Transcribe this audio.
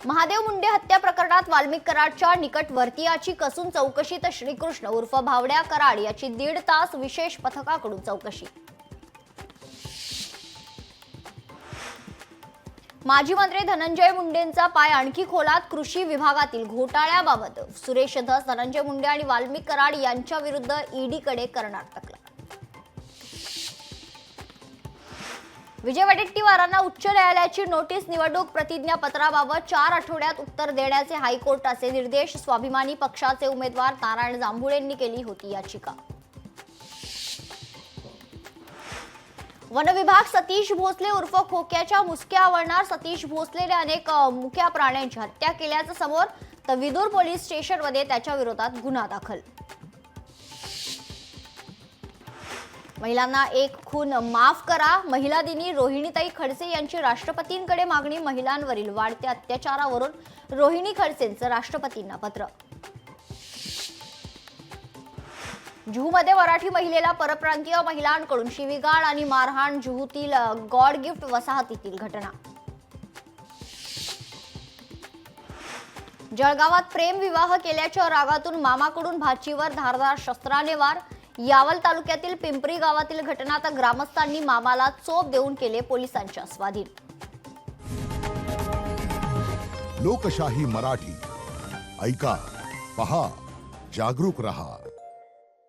महादेव मुंडे हत्या प्रकरणात वाल्मिक कराडच्या निकटवर्तीयाची कसून चौकशी तर श्रीकृष्ण उर्फ भावड्या कराड याची 1.5 तास विशेष पथकाकडून चौकशी। माजी मंत्री धनंजय मुंडेंचा पाय आणखी खोलात, कृषी विभागातील घोटाळ्याबाबत सुरेश धस, धनंजय मुंडे आणि वाल्मिक कराड यांच्या विरुद्ध ईडीकडे करणार तक्रार। विजय वडेट्टीवारांना उच्च न्यायालयाची नोटीस, निवडणूक प्रतिज्ञापत्राबाबत 4 आठवड्यात उत्तर देण्याचे हायकोर्टाचे निर्देश। स्वाभिमानी पक्षाचे उमेदवार नारायण जांभुळेंनी केली होती याचिका। वनविभाग सतीश भोसले उर्फ खोक्याच्या मुसक्या आवळणार। सतीश भोसलेने अनेक मुक्या प्राण्यांची हत्या केल्याचं समोर, तर विदूर पोलीस स्टेशनमध्ये त्याच्या विरोधात गुन्हा दाखल। महिलांना एक खून माफ करा, महिला दिनी रोहिणीताई खडसे यांची राष्ट्रपतींकडे मागणी। महिलांवरील वाढत्या अत्याचारावरून रोहिणी खडसेंचं राष्ट्रपतींना पत्र। जुहूमध्ये मराठी महिलेला परप्रांतीय महिलांकडून शिवीगाळ आणि मारहाण। जुहूतील गॉड गिफ्ट वसाहतीतील घटना। जळगावात प्रेम विवाह केल्याच्या रागातून मामाकडून भाचीवर धारदार शस्त्राने वार। यावल तालुक्यातील पिंपरी गावातील घटना, तर ग्रामस्थांनी मामाला चोप देऊन केले पोलिसांच्या स्वाधीन। लोकशाही मराठी ऐका, पहा, जागरूक रहा।